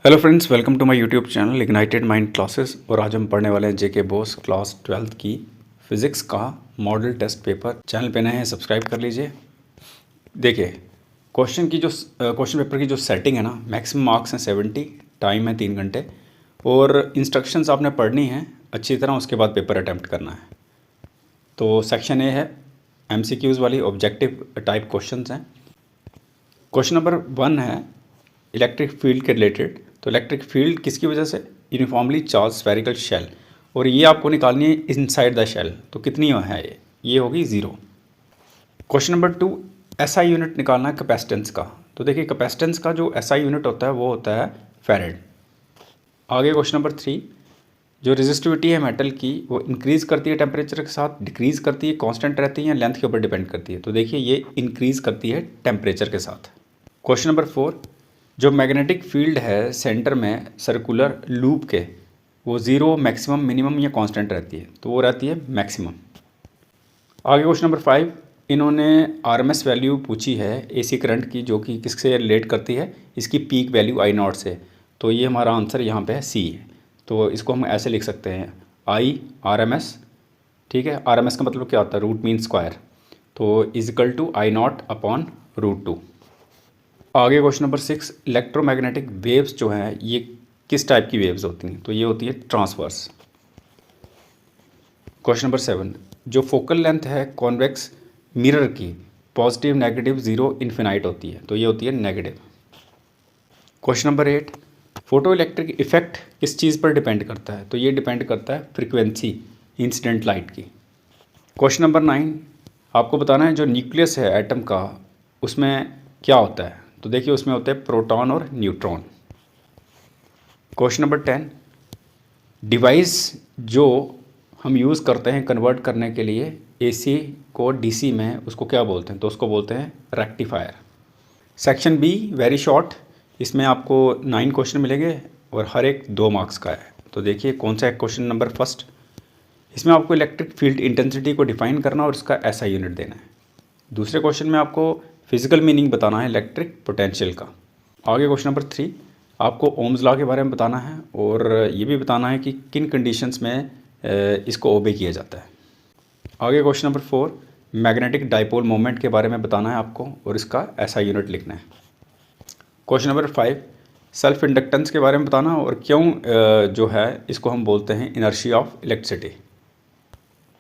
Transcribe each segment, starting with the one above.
Hello friends, welcome to my YouTube channel Ignited Mind classes. और आज हम पढ़ने वाले हैं जेके बोस क्लास 12th की फिज़िक्स का मॉडल टेस्ट पेपर। चैनल पे नए हैं, सब्सक्राइब कर लीजिए। देखिए, क्वेश्चन पेपर की जो सेटिंग है ना, मैक्सिमम मार्क्स हैं 70, टाइम है 3 घंटे और इंस्ट्रक्शंस आपने पढ़नी है अच्छी तरह, उसके बाद पेपर अटैम्प्ट करना है। तो सेक्शन ए है MCQs वाली ऑब्जेक्टिव टाइप क्वेश्चंस हैं। क्वेश्चन नंबर 1 है इलेक्ट्रिक फील्ड के रिलेटेड। तो इलेक्ट्रिक फील्ड किसकी वजह से? यूनिफॉर्मली चार्ज स्फेरिकल शेल, और ये आपको निकालनी है इनसाइड द शेल। तो कितनी है ये होगी 0। क्वेश्चन नंबर 2, SI यूनिट निकालना है कैपेसिटेंस का। तो देखिए, कैपेसिटेंस का जो SI यूनिट होता है वो होता है फैरेड। आगे क्वेश्चन नंबर 3, जो रेजिस्टिविटी है मेटल की वो इंक्रीज़ करती है टेम्परेचर के साथ, डिक्रीज़ करती है, कांस्टेंट रहती है या लेंथ के ऊपर डिपेंड करती है? तो देखिए, ये इंक्रीज़ करती है टेम्परेचर के साथ। क्वेश्चन नंबर 4, जो मैग्नेटिक फील्ड है सेंटर में सर्कुलर लूप के, वो 0, मैक्सिमम, मिनिमम या कांस्टेंट रहती है? तो वो रहती है मैक्सिमम। आगे क्वेश्चन नंबर 5, इन्होंने RMS वैल्यू पूछी है AC करंट की, जो कि किससे रिलेट करती है? इसकी पीक वैल्यू I0 से। तो ये हमारा आंसर यहाँ पे है C है। तो इसको हम ऐसे लिख सकते हैं RMS। ठीक है, RMS का मतलब क्या होता है? Root mean square. तो इजिकल टू I0 अपॉन √2। आगे क्वेश्चन नंबर 6, इलेक्ट्रोमैग्नेटिक वेव्स जो हैं ये किस टाइप की वेव्स होती हैं? तो ये होती है ट्रांसवर्स। क्वेश्चन नंबर 7, जो फोकल लेंथ है कॉन्वेक्स मिरर की, पॉजिटिव, नेगेटिव, 0, इन्फिनाइट होती है? तो ये होती है negative. Question number 8, photo electric effect किस चीज़ पर डिपेंड करता है? तो ये डिपेंड करता है फ्रिक्वेंसी इंसिडेंट लाइट की। क्वेश्चन नंबर 9, आपको बताना है जो न्यूक्लियस है एटम का, उसमें क्या होता है? तो देखिए, उसमें होते हैं प्रोटॉन और न्यूट्रॉन। क्वेश्चन नंबर 10, डिवाइस जो हम यूज़ करते हैं कन्वर्ट करने के लिए AC को DC में, उसको क्या बोलते हैं? तो उसको बोलते हैं rectifier. Section B very short, इसमें आपको 9 क्वेश्चन मिलेंगे और हर एक 2 मार्क्स का है। तो देखिए, कौन सा है क्वेश्चन नंबर फर्स्ट। इसमें आपको इलेक्ट्रिक फील्ड इंटेंसिटी को डिफाइन करना और इसका SI यूनिट देना है। दूसरे क्वेश्चन में आपको फिजिकल मीनिंग बताना है इलेक्ट्रिक पोटेंशियल का। आगे क्वेश्चन नंबर 3, आपको ओम्स लॉ के बारे में बताना है और ये भी बताना है कि किन कंडीशंस में इसको ओबे किया जाता है। आगे question number 4, magnetic dipole moment के बारे में बताना है आपको और इसका SI यूनिट लिखना है। क्वेश्चन नंबर 5, सेल्फ इंडक्टेंस के बारे में बताना और क्यों जो है इसको हम बोलते हैं inertia of electricity.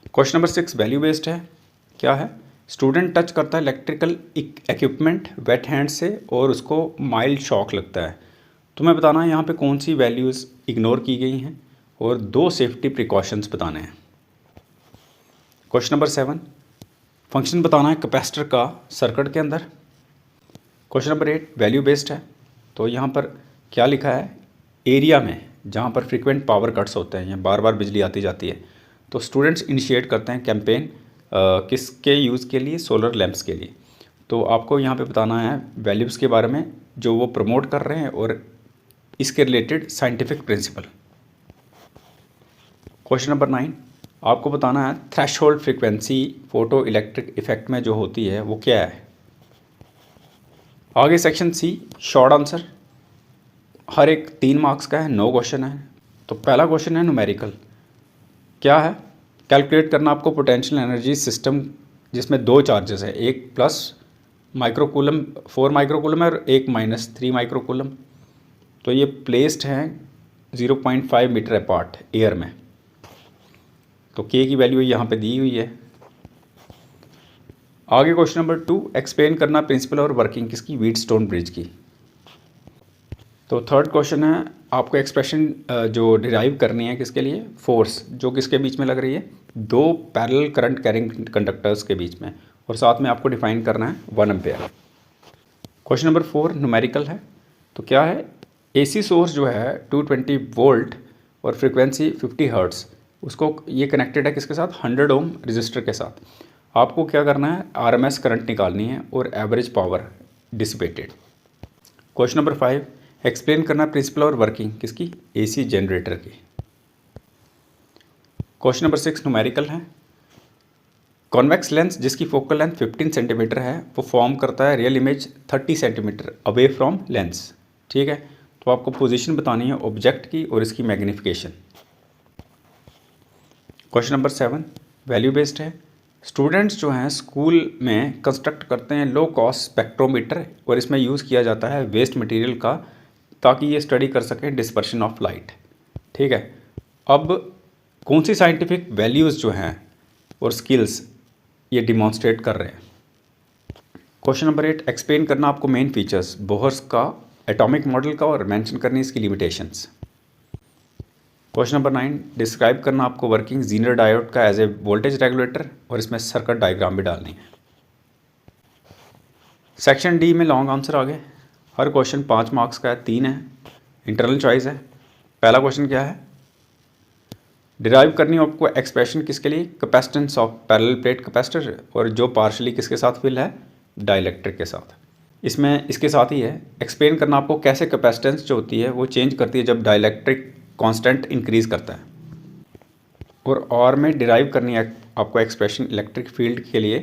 Question number 6 value based है। क्या है? स्टूडेंट टच करता है इलेक्ट्रिकल इक्विपमेंट वेट हैंड से और उसको माइल्ड शॉक लगता है। तुम्हें बताना है यहाँ पे कौन सी वैल्यूज़ इग्नोर की गई हैं और 2 सेफ्टी प्रिकॉशंस बताने हैं। क्वेश्चन नंबर 7, फंक्शन बताना है कैपेसिटर का सर्किट के अंदर। क्वेश्चन नंबर 8 वैल्यू बेस्ड है। तो यहाँ पर क्या लिखा है? एरिया में जहाँ पर फ्रीक्वेंट पावर कट्स होते हैं या बार बार बिजली आती जाती है, तो स्टूडेंट्स इनिशिएट करते हैं कैंपेन किसके यूज़ के लिए? सोलर लैंप्स के लिए। तो आपको यहाँ पे बताना है वैल्यूज़ के बारे में जो वो प्रमोट कर रहे हैं और इसके related scientific principle. Question number 9, आपको बताना है threshold frequency photo electric effect में जो होती है वो क्या है। आगे सेक्शन C शॉर्ट आंसर, हर एक 3 मार्क्स का है, 9 क्वेश्चन है। तो पहला क्वेश्चन है न्यूमेरिकल। क्या है? कैलकुलेट करना आपको पोटेंशियल एनर्जी सिस्टम जिसमें 2 चार्जेस है, एक प्लस माइक्रोकूलम 4 माइक्रोकूलम है और एक माइनस 3 माइक्रोकूलम। तो ये प्लेस्ड हैं 0.5 मीटर अपार्ट एयर में। तो K की वैल्यू यहाँ पे दी हुई है। आगे क्वेश्चन नंबर 2, एक्सप्लेन करना प्रिंसिपल और वर्किंग किसकी? व्हीटस्टोन ब्रिज की। तो थर्ड क्वेश्चन है, आपको एक्सप्रेशन जो डिराइव करनी है किसके लिए? फोर्स जो किसके बीच में लग रही है? 2 पैरेलल करंट कैरिंग कंडक्टर्स के बीच में, और साथ में आपको डिफाइन करना है 1 एम्पेयर। क्वेश्चन नंबर 4 न्यूमेरिकल है। तो क्या है? AC सोर्स जो है 220 वोल्ट और फ्रिक्वेंसी 50 हर्ट्स, उसको ये कनेक्टेड है किसके साथ? 100 ओम रजिस्टर के साथ। आपको क्या करना है? RMS करंट निकालनी है और average power dissipated. Question number 5, explain करना प्रिंसिपल और वर्किंग किसकी? AC जनरेटर की। क्वेश्चन नंबर 6 न्यूमेरिकल है। कॉन्वेक्स लेंस जिसकी फोकल लेंथ 15 सेंटीमीटर है वो फॉर्म करता है real image 30 centimetre away from lens. ठीक है, तो आपको पोजीशन बतानी है ऑब्जेक्ट की और इसकी magnification. Question number 7 value based है। स्टूडेंट्स जो हैं स्कूल में कंस्ट्रक्ट करते हैं लो कॉस्ट स्पेक्ट्रोमीटर और इसमें यूज़ किया जाता है वेस्ट मटेरियल का, ताकि ये स्टडी कर सके डिस्पर्शन ऑफ लाइट। ठीक है, अब कौन सी साइंटिफिक वैल्यूज़ जो हैं और स्किल्स ये डिमॉन्स्ट्रेट कर रहे हैं। क्वेश्चन नंबर 8 एक्सप्लेन करना आपको मेन फीचर्स बोहर्स का एटॉमिक मॉडल का और मेंशन करनी इसकी लिमिटेशंस। क्वेश्चन नंबर 9 डिस्क्राइब करना आपको वर्किंग जीनर डायोड का एज ए वोल्टेज रेगुलेटर और इसमें सर्किट डायग्राम भी डालनी है। सेक्शन डी में लॉन्ग आंसर आ गए। हर क्वेश्चन 5 मार्क्स का है, 3 है, इंटरनल चॉइस है। पहला क्वेश्चन क्या है, डिराइव करनी हो आपको एक्सप्रेशन किसके लिए, capacitance of parallel plate capacitor और जो पार्शली किसके साथ फिल है, डाइलेक्ट्रिक के साथ। इसमें इसके साथ ही है एक्सप्लेन करना आपको कैसे कैपेसिटेंस जो होती है वो चेंज करती है जब डाइलेक्ट्रिक कांस्टेंट इंक्रीज करता है। और में डिराइव करनी है आपको एक्सप्रेशन इलेक्ट्रिक फील्ड के लिए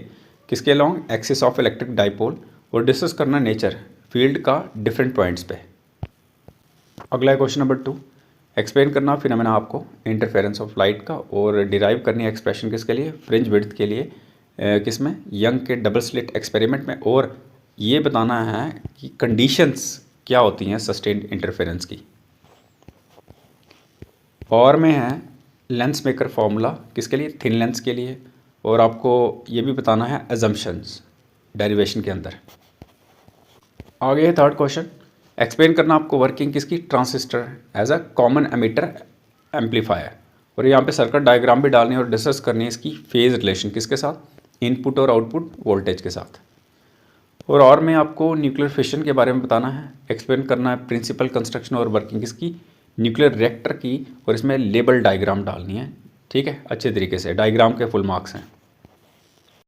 किसके along, axis of electric dipole, और डिस्कस करना नेचर फील्ड का डिफरेंट पॉइंट्स पे। अगला है क्वेश्चन नंबर 2 एक्सप्लेन करना फिनोमेना आपको इंटरफेरेंस ऑफ लाइट का और डिराइव करनी है एक्सप्रेशन किसके लिए, फ्रिंज विड्थ के लिए, किसमें, यंग के डबल स्लिट एक्सपेरिमेंट में, और ये बताना है कि कंडीशंस क्या होती हैं सस्टेन्ड इंटरफेरेंस की। और में है लेंस मेकर फॉर्मूला किसके लिए, थिन लेंस के लिए, और आपको ये भी बताना है अजम्पशंस डेरिवेशन के अंदर। आगे है थर्ड क्वेश्चन एक्सप्लेन करना आपको वर्किंग किसकी, transistor as a common emitter amplifier, और यहाँ पे सर्किट डायग्राम भी डालनी है और डिस्कस करनी है इसकी फेज रिलेशन किसके साथ, इनपुट और आउटपुट वोल्टेज के साथ। और में आपको न्यूक्लियर फिशन के बारे में बताना है, एक्सप्लेन करना है प्रिंसिपल कंस्ट्रक्शन और वर्किंग किसकी, न्यूक्लियर रिएक्टर की, और इसमें लेबल डायग्राम डालनी है। ठीक है, अच्छे तरीके से डायग्राम के फुल मार्क्स हैं।